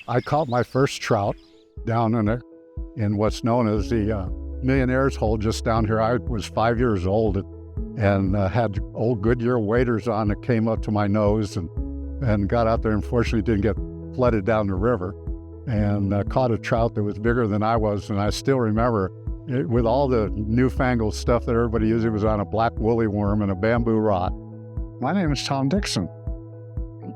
I caught my first trout down in what's known as the Millionaire's Hole just down here. I was 5 years old and had old Goodyear waders on that came up to my nose and got out there. Unfortunately, didn't get flooded down the river and caught a trout that was bigger than I was. And I still remember it, with all the newfangled stuff that everybody uses, it was on a black woolly worm and a bamboo rod. My name is Tom Dixon.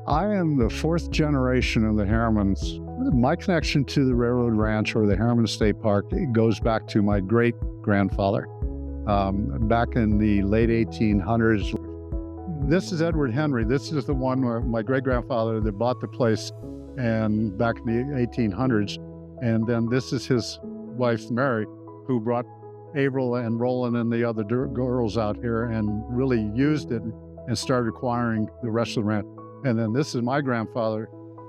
I am the fourth generation of the Harrimans. My connection to the railroad ranch or the Harriman State Park, it goes back to my great-grandfather. Back in the late 1800s. This is Edward Henry. This is the one where my great-grandfather that bought the place and back in the 1800s. And then this is his wife, Mary, who brought Avril and Roland and the other girls out here and really used it and started acquiring the rest of the ranch. And then this is my grandfather.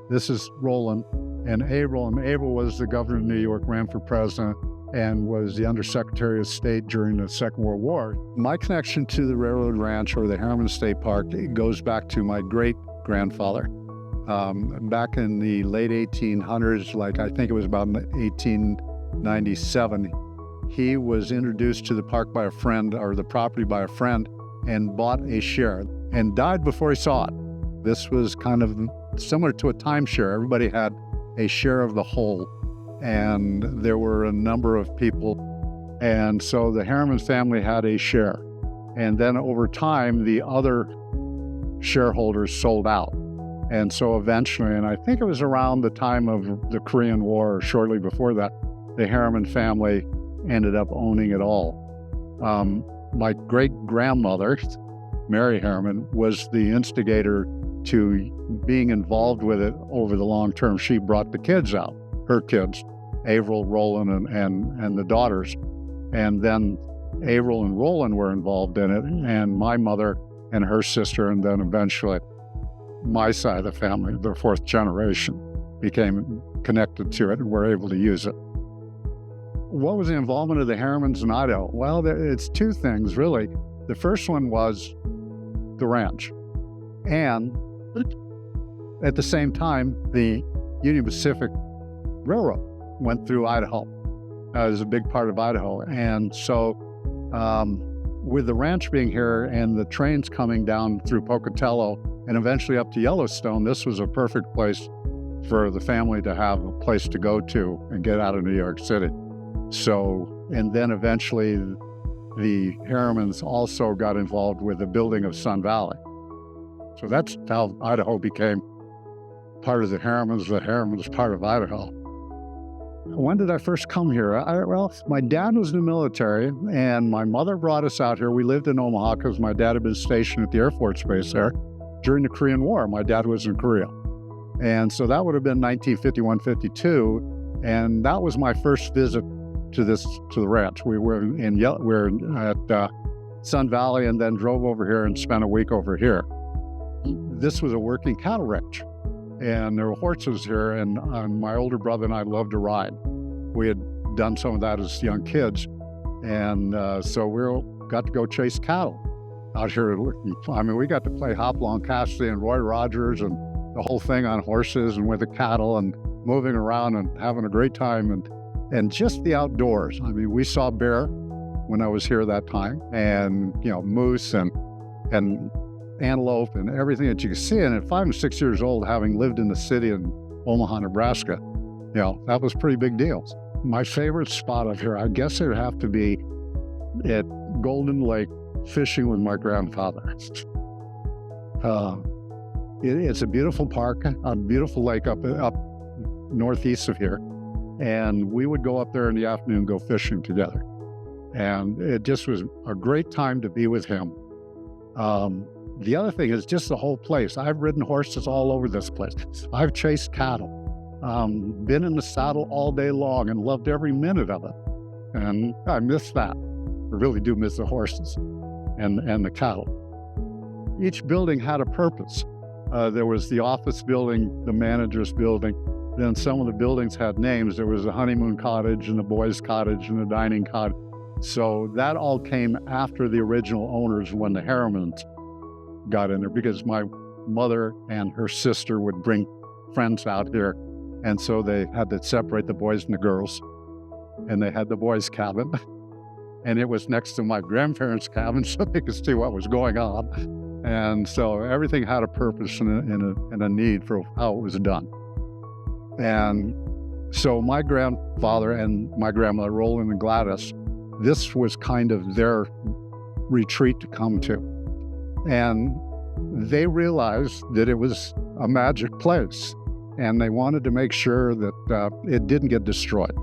This is Roland and Avril. And Avril was the governor of New York, ran for president, and was the Undersecretary of State during the Second World War. My connection to the railroad ranch or the Harriman State Park, it goes back to my great-grandfather. Back in the late 1800s, like I think it was about 1897, he was introduced to the park by a friend, or the property by a friend, and bought a share and died before he saw it. This was kind of similar to a timeshare. Everybody had a share of the whole, and there were a number of people. And so the Harriman family had a share. And then over time, the other shareholders sold out. And so eventually, and I think it was around the time of the Korean War or shortly before that, the Harriman family ended up owning it all. My great-grandmother, Mary Harriman, was the instigator to being involved with it over the long term. She brought the kids out, her kids, Avril, Roland, and the daughters. And then Avril and Roland were involved in it, and my mother and her sister, and then eventually my side of the family, the fourth generation, became connected to it and were able to use it. What was the involvement of the Harrimans in Idaho? Well, it's two things, really. The first one was the ranch. And at the same time, the Union Pacific Railroad went through Idaho. It was a big part of Idaho. And so with the ranch being here and the trains coming down through Pocatello and eventually up to Yellowstone, this was a perfect place for the family to have a place to go to and get out of New York City. So, and then eventually the Harrimans also got involved with the building of Sun Valley. So that's how Idaho became part of the Harrimans part of Idaho. When did I first come here? Well, my dad was in the military, and my mother brought us out here. We lived in Omaha because my dad had been stationed at the Air Force Base there during the Korean War. My dad was in Korea. And so that would have been 1951, 52, and that was my first visit to the ranch. We were at Sun Valley and then drove over here and spent a week over here. This was a working cattle ranch, and there were horses here, and my older brother and I loved to ride. We had done some of that as young kids, and so we got to go chase cattle out here. I mean, we got to play Hopalong Cassidy and Roy Rogers and the whole thing on horses and with the cattle and moving around and having a great time and just the outdoors. I mean, we saw bear when I was here that time, and moose and antelope and everything that you could see. And at 5 and 6 years old, having lived in the city in Omaha, Nebraska, that was a pretty big deal. My favorite spot up here, I guess it would have to be at Golden Lake fishing with my grandfather. It's a beautiful park, a beautiful lake up northeast of here. And we would go up there in the afternoon, go fishing together. And it just was a great time to be with him. The other thing is just the whole place. I've ridden horses all over this place. I've chased cattle, been in the saddle all day long and loved every minute of it. And I miss that. I really do miss the horses and the cattle. Each building had a purpose. There was the office building, the manager's building. Then some of the buildings had names. There was a honeymoon cottage and the boys' cottage and the dining cottage. So that all came after the original owners when the Harrimans got in there, because my mother and her sister would bring friends out here And so they had to separate the boys and the girls. And they had the boys' cabin. And it was next to my grandparents' cabin so they could see what was going on. And so everything had a purpose and a need for how it was done. And so my grandfather and my grandmother, Roland and Gladys, this was kind of their retreat to come to. And they realized that it was a magic place, and they wanted to make sure that it didn't get destroyed.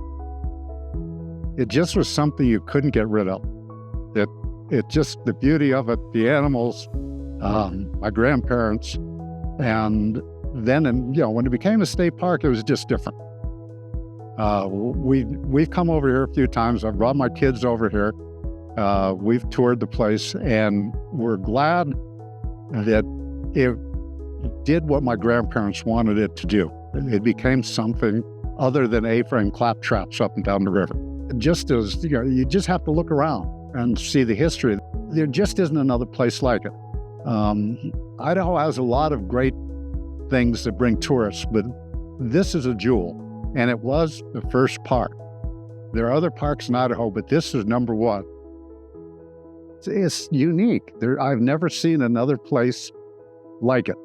It just was something you couldn't get rid of. It just, the beauty of it, the animals, my grandparents, and then, when it became a state park, it was just different. We've come over here a few times. I've brought my kids over here. We've toured the place, and we're glad that it did what my grandparents wanted it to do. It became something other than A-frame claptraps up and down the river. Just as, you just have to look around and see the history. There just isn't another place like it. Idaho has a lot of great things that bring tourists, but this is a jewel, and it was the first park. There are other parks in Idaho, but this is number one. It's unique. I've never seen another place like it.